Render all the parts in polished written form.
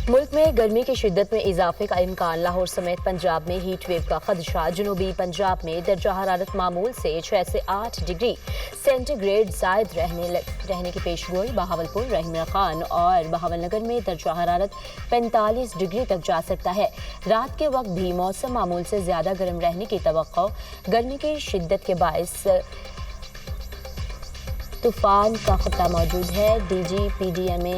मुल्क में गर्मी की शिद्दत में इजाफे का इम्कान। लाहौर समेत पंजाब में हीट वेव का खदशा। जनूबी पंजाब में दर्जा हरारत मामूल से 6 से 8 डिग्री सेंटीग्रेड जायद रहने की पेशगोई। बहावलपुर, रहीम खान और बहावलनगर में दर्जा हरारत 45 डिग्री तक जा सकता है। रात के वक्त भी मौसम मामूल से ज्यादा गर्म रहने की तवक्को। गर्मी की शिद्दत के बायस तूफान का खतरा मौजूद है। DGPDMA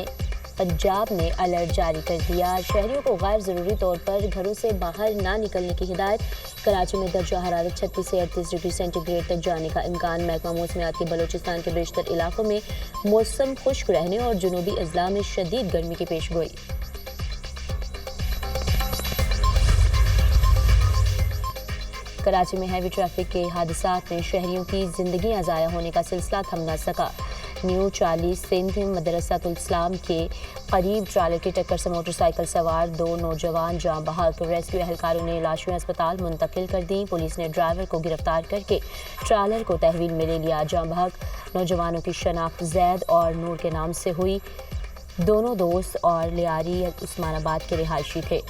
पंजाब ने अलर्ट जारी कर दिया। शहरियों को गैर ज़रूरी तौर पर घरों से बाहर ना निकलने की हिदायत। कराची में दर्जा हरारत 36 से 38 डिग्री सेंटीग्रेड तक जाने का इम्कान। महकमा मौसमियात के बलोचिस्तान के बेशतर इलाकों में मौसम खुश्क रहने और जनूबी अजला में शदीद गर्मी की पेशगोई। कराची में हैवी ट्रैफिक के हादसात में शहरियों की जिंदगियां ज़ाया होने का सिलसिला थम न सका। न्यू 40 सिंध मदरसातुल इस्लाम के करीब ट्रालर की टक्कर से मोटरसाइकिल सवार 2 नौजवान जाँ बहक। रेस्क्यू एहलकारों ने लाशें अस्पताल मुंतकिल कर दी। पुलिस ने ड्राइवर को गिरफ्तार करके ट्रालर को तहवील में ले लिया। जाँ बहक नौजवानों की शनाख्त जैद और नूर के नाम से हुई। दोनों दोस्त और लियारी उस्मानाबाद के रिहायशी थे।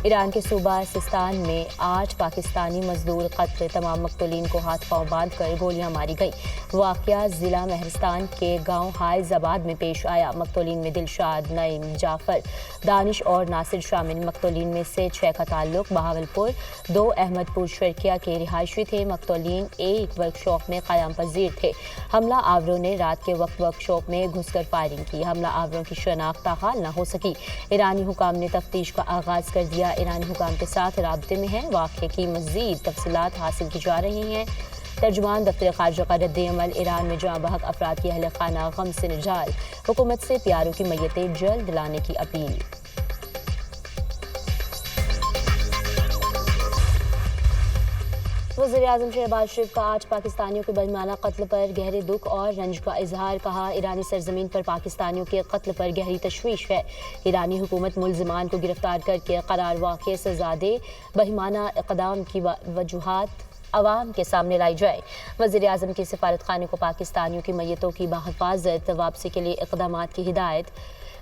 ईरान के सूबा सिस्तान में 8 पाकिस्तानी मजदूर कत्ल। तमाम मकतूलीन को हाथ पांव बांध कर गोलियां मारी गई। वाक़या ज़िला महरस्तान के गांव हाइज़ाबाद में पेश आया। मकतूलीन में दिलशाद, नईम, जाफ़र, दानिश और नासिर शामिल। मकतूलीन में से 6 का ताल्लुक बहावलपुर, 2 अहमदपुर शर्किया के रिहायशी थे। मकतूलीन एक वर्कशॉप में क़याम पज़ीर थे। हमला आवरों ने रात के वक्त वर्कशॉप में घुसकर फायरिंग की। हमला आवरों की शनाख्त ताहाल न हो सकी। ईरानी हुकाम ने तफ्तीश का आगाज़ कर दिया। ईरानी हुकाम के साथ राब्ते में है। वाक़े की मज़ीद तफसीलात हासिल की जा रही हैं। तर्जुमान दफ्तर ख़ारजा का रद्द-ए-अमल। ईरान में जाँ बहक अफराद की अहल खाना गम से निजाल। हुकूमत से प्यारों की मैयतें जल्द लाने की अपील। वज़ीर-ए-आज़म शहबाज शरीफ का 8 पाकिस्तानियों के बदमाना कत्ल पर गहरे दुख और रंज का इजहार। कहा, ईरानी सरजमीन पर पाकिस्तानियों के कत्ल पर गहरी तशवीश है। ईरानी हुकूमत मुल्ज़िमान को गिरफ्तार करके करार वाक़े सज़ा दे। बहिमाना इक़दाम की वजूहात अवाम के सामने लाई जाए। वज़ीर-ए-आज़म के सफारत खाने को पाकिस्तानियों की मैयतों की बाहिफाज़त वापसी के लिए इक़दामात की हिदायत।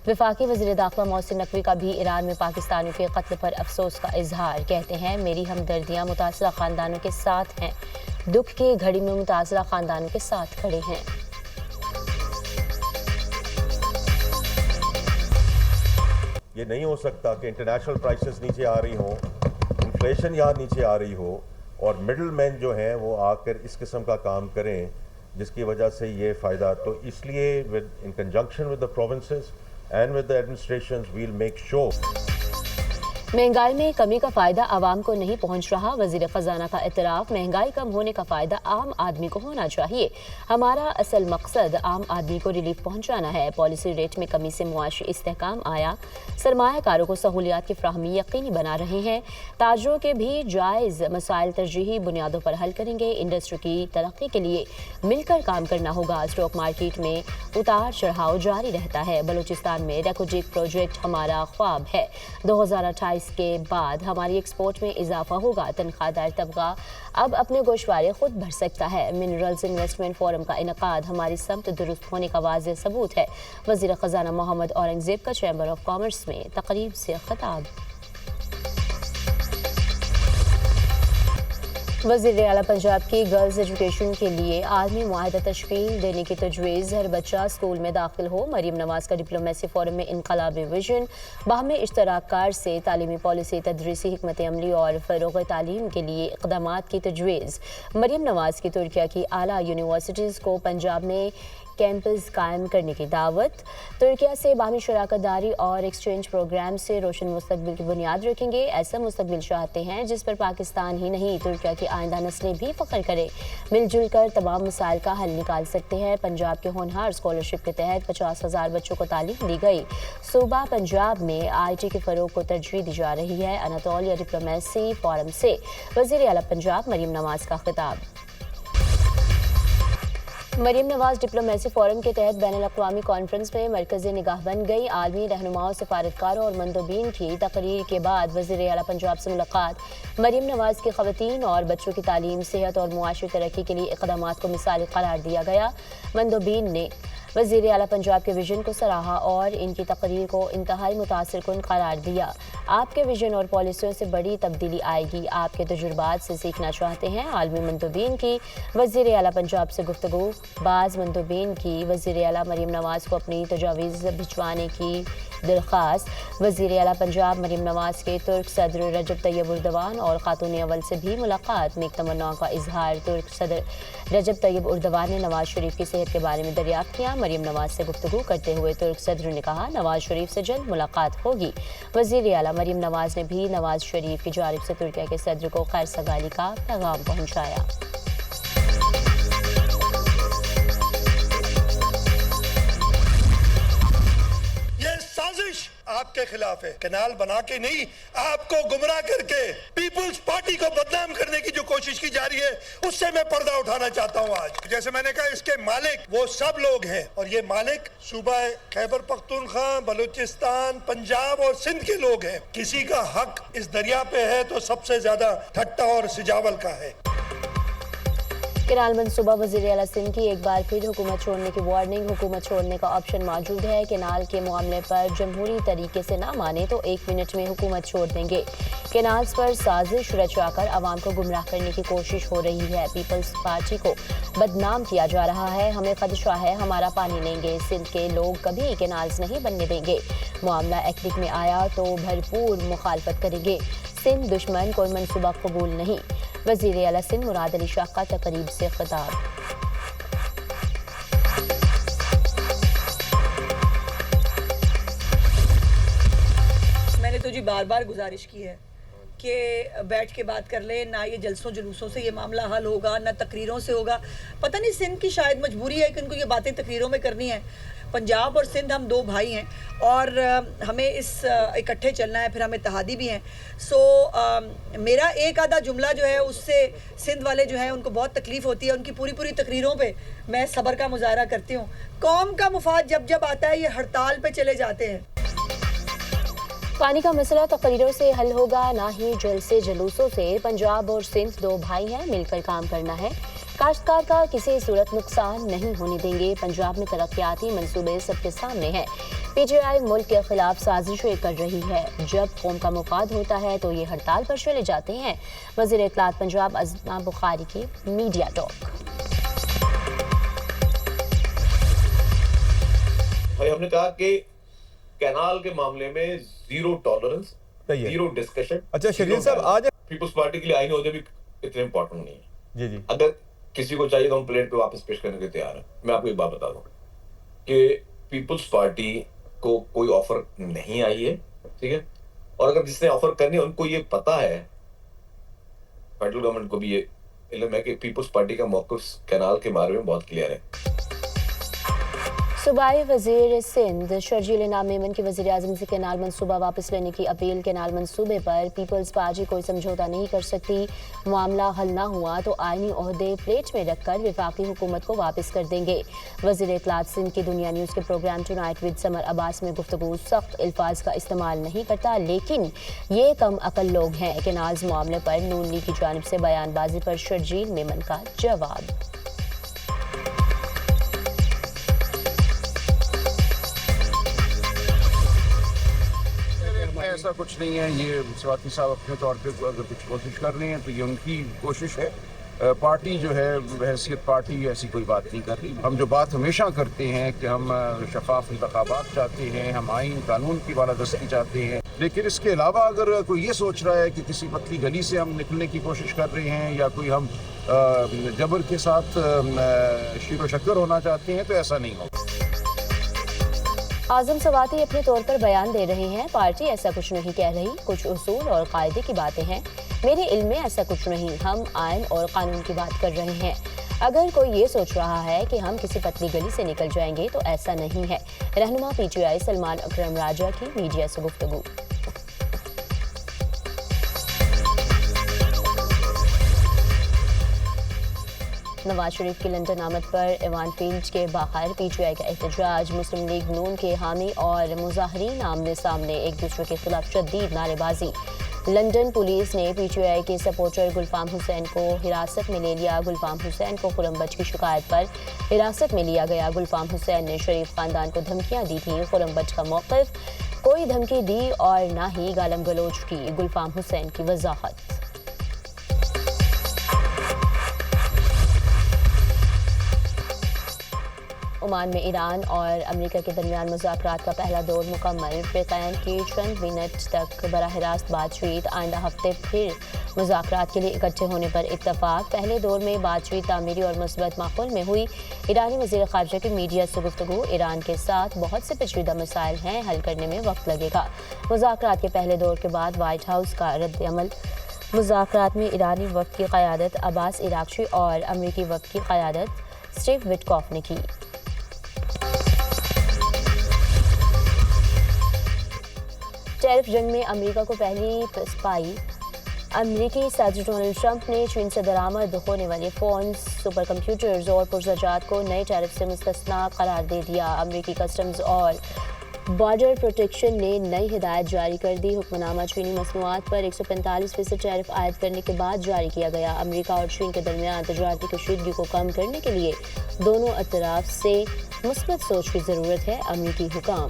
वफाकी वज़ीर दाखिला मोहसिन नकवी का भी ईरान में पाकिस्तानियों के कत्ल पर अफसोस का इजहार। कहते हैं, मेरी हमदर्दियाँ मुतासरा ख़ानदानों के साथ हैं। दुख की घड़ी में मुतासरा ख़ानदानों के साथ खड़े हैं। ये नहीं हो सकता कि इंटरनेशनल प्राइसेस नीचे आ रही हों, इन्फ्लेशन यहाँ नीचे आ रही हो और मिडल मैन जो हैं वो आकर इस किस्म का काम करें जिसकी वजह से ये फ़ायदा। तो इसलिए इन conjunction with the provinces and with the administrations we'll make sure। महंगाई में कमी का फायदा आवाम को नहीं पहुंच रहा। वजीर खजाना का इतराफ, महंगाई कम होने का फायदा आम आदमी को होना चाहिए। हमारा असल मकसद आम आदमी को रिलीफ पहुंचाना है। पॉलिसी रेट में कमी से मुआशी इस्तेहकाम आया। सरमायाकारों को सहूलियात की फ्राहमी यकीनी बना रहे हैं। ताजरों के भी जायज़ मसाइल तरजीही बुनियादों पर हल करेंगे। इंडस्ट्री की तरक्की के लिए मिलकर काम करना होगा। स्टॉक मार्केट में उतार चढ़ाव जारी रहता है। बलूचिस्तान में रेकोजिक प्रोजेक्ट हमारा ख्वाब है। 2028 के बाद हमारी एक्सपोर्ट में इजाफा होगा। तनख्वाहदार तबका अब अपने गोशवारे खुद भर सकता है। मिनरल्स इन्वेस्टमेंट फोरम का इनकाद हमारी समत दुरुस्त होने का वाज़ेह सबूत है। वज़ीर ख़ज़ाना मोहम्मद औरंगज़ेब का चैम्बर ऑफ कॉमर्स में तकरीब से खिताब। वज़ीर आला पंजाब की गर्ल्स एजुकेशन के लिए आलमी मुआहदा तश्कील देने की तजवीज़। हर बच्चा स्कूल में दाखिल हो। मरीम नवाज का डिप्लोमेसी फोरम में इनकलाबी विजन। बाहमी इश्तराकार से तालीमी पॉलिसी, तदरीसी हिकमत अमली और फ़रोग़ तालीम के लिए इक़दामात की तजवीज़। मरीम नवाज की तुर्किया की आला यूनिवर्सिटीज़ को पंजाब में कैंपस कायम करने की दावत। तुर्किया से बाहमी शराकत दारी और एक्सचेंज प्रोग्राम से रोशन मुस्तकबिल की बुनियाद रखेंगे। ऐसा मुस्तकबिल चाहते हैं जिस पर पाकिस्तान ही नहीं तुर्किया की आइंदा नस्लें भी फ़ख्र करें। मिलजुल कर तमाम मसाइल का हल निकाल सकते हैं। पंजाब के होनहार स्कॉलरशिप के तहत 50,000 बच्चों को तालीम दी गई। सूबा पंजाब में IT के फ़रोग़ को तरजीह दी जा रही है। अनातोलिया डिप्लोमेसी फोरम से वज़ीर आला पंजाब मरीम नवाज का खिताब। मरीम नवाज डिप्लोमेसी फोरम के तहत बैनुल-अक़वामी कॉन्फ्रेंस में मरकज़ी निगाह बन गई। आलमी रहनुमाओं, सफारतकारों और मंदोबीन की तकरीर के बाद वज़ीर आला पंजाब से मुलाकात। मरीम नवाज की ख़वातीन और बच्चों की तालीम, सेहत और मुआशी तरक्की के लिए इक़दामात को मिसाली करार दिया गया। मंदोबीन ने वज़ीर आला पंजाब के विजन को सराहा और इनकी तकरीर को इंतहाई मुतासिरकुन करार दिया। आपके विजन और पॉलिसियों से बड़ी तब्दीली आएगी, आपके तजुर्बात से सीखना चाहते हैं। आलमी मंदोबीन की वज़ीर आला पंजाब से गुफ्तगू। बाज़ मंदोबीन की वज़ीर आला मरीम नवाज को अपनी तजावीज़ भिजवाने की दरख्वास्त। वज़ीर आला पंजाब मरीम नवाज के तुर्क सदर रजब तैयब उर्दवान और खातून अव्वल से भी मुलाकात। नेक तमन्नाओं का इजहार। तुर्क सदर रजब तैयब उर्दवान ने नवाज शरीफ की सेहत के बारे में दरियाफ्त किया। मरीम नवाज से गुफ्तगू करते हुए तुर्क सदर ने कहा, नवाज शरीफ से जल्द मुलाकात होगी। वज़ीर आला मरीम नवाज ने भी नवाज शरीफ की जानिब से तुर्किया के सदर को खैर सगाली का पैगाम पहुँचाया। आपके खिलाफ है, कैनाल बना के नहीं, आपको गुमराह करके पीपुल्स पार्टी को बदनाम करने की जो कोशिश की जा रही है, उससे मैं पर्दा उठाना चाहता हूं। आज जैसे मैंने कहा, इसके मालिक वो सब लोग हैं और ये मालिक सूबा खैबर पख्तूनख्वा, बलूचिस्तान, पंजाब और सिंध के लोग हैं। किसी का हक इस दरिया पे है तो सबसे ज्यादा ठट्टा और सिजावल का है। केनाल मनसूबा। वज़ीर आला सिंध की एक बार फिर हुकूमत छोड़ने की वार्निंग। हुकूमत छोड़ने का ऑप्शन मौजूद है। केनाल के मामले पर जमहूरी तरीके से ना माने तो 1 मिनट में हुकूमत छोड़ देंगे। केनाल्स पर साजिश रचाकर आवाम को गुमराह करने की कोशिश हो रही है। पीपल्स पार्टी को बदनाम किया जा रहा है। हमें खदशा है, हमारा पानी लेंगे। सिंध के लोग कभी केनाल्स नहीं बनने देंगे। मामला एक्टिक में आया तो भरपूर मुखालफत करेंगे। सिंध दुश्मन, कोई मनसूबा कबूल नहीं। वज़ीर आला सिंध मुराद अली शाह का तकरीब से खिताब। मैंने तो जी बार बार गुजारिश की है कि बैठ के बात कर ले। ना ये जलसों जुलूसों से ये मामला हल होगा, ना तकरीरों से होगा। पता नहीं सिंध की शायद मजबूरी है कि उनको ये बातें तकरीरों में करनी है। पंजाब और सिंध हम 2 भाई हैं और हमें इस इकट्ठे चलना है, फिर हम इत्तेहादी भी हैं। मेरा एक आधा जुमला जो है उससे सिंध वाले जो हैं उनको बहुत तकलीफ़ होती है। उनकी पूरी पूरी तकरीरों पे मैं सब्र का मुजाहरा करती हूँ। कौम का मुफाद जब जब आता है ये हड़ताल पे चले जाते हैं। पानी का मसला तकरीरों से हल होगा, ना ही जलसे जुलूसों से। पंजाब और सिंध 2 भाई हैं, मिलकर काम करना है। काश्तकार का किसी सूरत नुकसान नहीं होने देंगे। पंजाब में तरक्याती मंसूबे सबके सामने हैं। पीटीआई मुल्क के खिलाफ साजिशें कर रही है। जब कौम का मुफाद होता है तो ये हड़ताल पर चले जाते हैं। वज़ीर इत्तलात पंजाब अज़मा बुखारी की मीडिया टॉक। भाई हमने कहा कि कैनाल के मामले में जीरो टॉलरेंस, जीरो डिस्कशन। अच्छा शरीफ साहब, आज पीपुल्स पार्टी के लिए आईन होते भी इतने इंपॉर्टेंट नहीं है। जी जी, अगर किसी को चाहिए तो हम प्लेट पे वापस पेश करने के तैयार हैं। मैं आपको एक बात बता दूं कि पीपुल्स पार्टी को कोई ऑफर नहीं आई है, ठीक है। और अगर जिसने ऑफर करनी है उनको ये पता है, फेडरल गवर्नमेंट को भी ये इल्म है कि पीपुल्स पार्टी का मौक़िफ़ कैनाल के बारे में बहुत क्लियर है। सूबाई वज़ीर सिंध शर्जील इनाम मेमन की वज़ीर आज़म से केनाल मनसूबा वापस लेने की अपील। केनाल मनसूबे पर पीपल्स पार्टी कोई समझौता नहीं कर सकती। मामला हल ना हुआ तो आईनी ओहदे प्लेट में रखकर वफाकी हुकूमत को वापस कर देंगे। वज़ीर इत्तलात सिंध की दुनिया न्यूज़ के programme tonight with Samar Abbas में गुफ्तगू। सख्त अल्फाज का इस्तेमाल नहीं करता, लेकिन ये कम अकल लोग हैं। केनाल्स मामले पर नून लीग की जानिब से बयानबाजी पर शर्जील मेमन का जवाब। ऐसा कुछ नहीं है। ये स्वाति साहब अपने तौर पे अगर कुछ कोशिश कर रहे हैं तो ये उनकी कोशिश है। पार्टी जो है बहैसियत पार्टी ऐसी कोई बात नहीं कर रही। हम जो बात हमेशा करते हैं कि हम शफाफ इंतखाबात चाहते हैं, हम आइन कानून की बालादस्ती चाहते हैं। लेकिन इसके अलावा अगर कोई ये सोच रहा है कि किसी पतली गली से हम निकलने की कोशिश कर रहे हैं या कोई हम जबर के साथ शीरो शक्कर होना चाहते हैं तो ऐसा नहीं होगा। आज़म सवाती अपने तौर पर बयान दे रहे हैं। पार्टी ऐसा कुछ नहीं कह रही, कुछ उसूल और कायदे की बातें हैं। मेरे इल्म में ऐसा कुछ नहीं, हम आइन और कानून की बात कर रहे हैं। अगर कोई ये सोच रहा है कि हम किसी पतली गली से निकल जाएंगे तो ऐसा नहीं है। रहनुमा पीटीआई सलमान अकरम राजा की मीडिया से गुफ्तगू। نواز شریف کی لندن آمد پر ایوان فیلڈ کے باہر پی ٹی آئی کا احتجاج، مسلم لیگ نون کے حامی اور مظاہرین آمنے سامنے، ایک دوسرے کے خلاف شدید نعرے بازی۔ لندن پولیس نے پی ٹی آئی کے سپورٹر گلفام حسین کو حراست میں لے لیا۔ گلفام حسین کو خرم بچ کی شکایت پر حراست میں لیا گیا۔ گلفام حسین نے شریف خاندان کو دھمکیاں دی تھیں۔ خرم بچ کا موقف، کوئی دھمکی دی اور نہ ہی گالم گلوچ کی، گلفام حسین کی وضاحت۔ عمان میں ایران اور امریکہ کے درمیان مذاکرات کا پہلا دور مکمل، فریقین کی چند منٹ تک براہ راست بات چیت، آئندہ ہفتے پھر مذاکرات کے لیے اکٹھے ہونے پر اتفاق۔ پہلے دور میں بات چیت تعمیری اور مثبت ماحول میں ہوئی۔ ایرانی وزیر خارجہ کی میڈیا سے گفتگو، ایران کے ساتھ بہت سے پیچیدہ مسائل ہیں، حل کرنے میں وقت لگے گا۔ مذاکرات کے پہلے دور کے بعد وائٹ ہاؤس کا رد عمل، مذاکرات میں ایرانی وفد کی قیادت عباس عراقچی اور امریکی وفد کی قیادت اسٹیو وٹکاف نے کی۔ ٹیرف جنگ میں امریکہ کو پہلی پائی، امریکی صدر ڈونلڈ ٹرمپ نے چین سے درآمد ہونے والے فونز، سپر کمپیوٹرز اور پرزہ کو نئے ٹیرف سے مستثنیٰ قرار دے دیا۔ امریکی کسٹمز اور بارڈر پروٹیکشن نے نئی ہدایت جاری کر دی۔ حکم نامہ چینی مصنوعات پر 145% ٹیرف عائد کرنے کے بعد جاری کیا گیا۔ امریکہ اور چین کے درمیان تجارتی کشیدگی کو کم کرنے کے لیے دونوں اطراف سے مثبت سوچ کی ضرورت ہے، امریکی حکام۔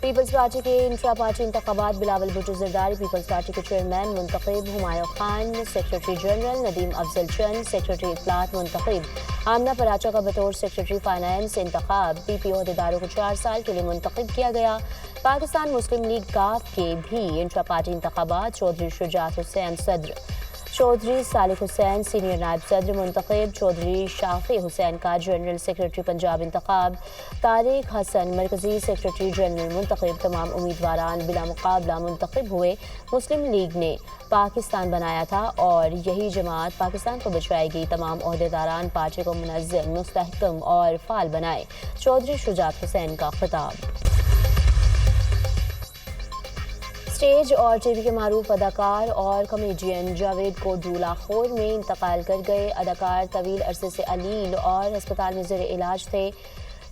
پیپلز پارٹی کے انٹرا پارٹی انتخابات، بلاول بھٹو زرداری پیپلز پارٹی کے چیئرمین منتخب، ہمایوں خان سیکرٹری جنرل، ندیم افضل چند سیکرٹری اطلاعات منتخب، آمنہ پراچا کا بطور سیکرٹری فائنانس انتخاب۔ پی پی عہدیداروں کو 4 سال کے لیے منتخب کیا گیا۔ پاکستان مسلم لیگ کاف کے بھی انٹرا پارٹی انتخابات، چودھری شجاعت حسین صدر، چودھری صالح حسین سینئر نائب صدر منتخب، چودھری شافع حسین کا جنرل سیکرٹری پنجاب انتخاب، طارق حسن مرکزی سیکرٹری جنرل منتخب۔ تمام امیدواران بلا مقابلہ منتخب ہوئے۔ مسلم لیگ نے پاکستان بنایا تھا اور یہی جماعت پاکستان کو بچائے گی۔ تمام عہدیداران پارٹی کو منظم، مستحکم اور فعال بنائے، چودھری شجاعت حسین کا خطاب۔ اسٹیج اور ٹی وی کے معروف اداکار اور کامیڈین جاوید کوڈو لاہور میں انتقال کر گئے۔ اداکار طویل عرصے سے علیل اور ہسپتال میں زیر علاج تھے۔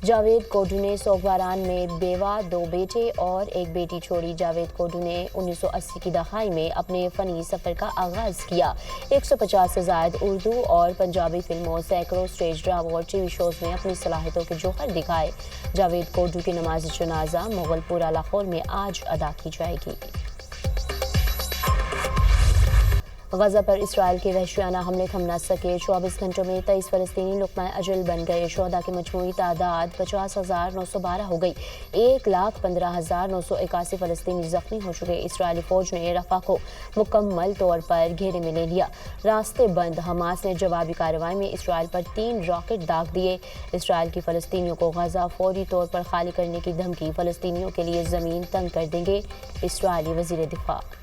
جاوید کوڈو نے سوگواران میں بیوہ، 2 بیٹے اور 1 بیٹی چھوڑی۔ جاوید کوڈو نے 1980 کی دہائی میں اپنے فنی سفر کا آغاز کیا۔ 150 سے زائد اردو اور پنجابی فلموں، سینکڑوں اسٹیج ڈراموں اور ٹی وی شوز میں اپنی صلاحیتوں کے جوہر دکھائے۔ جاوید کوڈو کی نماز جنازہ مغل پورہ لاہور میں آج ادا کی جائے گی۔ غزہ پر اسرائیل کے وحشیانہ حملے تھم نہ سکے، 24 گھنٹوں میں 23 فلسطینی لقمہ اجل بن گئے۔ شہداء کی مجموعی تعداد 50,912 ہو گئی۔ 1,15,981 فلسطینی زخمی ہو چکے۔ اسرائیلی فوج نے رفح کو مکمل طور پر گھیرے میں لے لیا، راستے بند۔ حماس نے جوابی کارروائی میں اسرائیل پر 3 راکٹ داغ دیے۔ اسرائیل کی فلسطینیوں کو غزہ فوری طور پر خالی کرنے کی دھمکی، فلسطینیوں کے لیے زمین تنگ کر دیں گے، اسرائیلی وزیر دفاع۔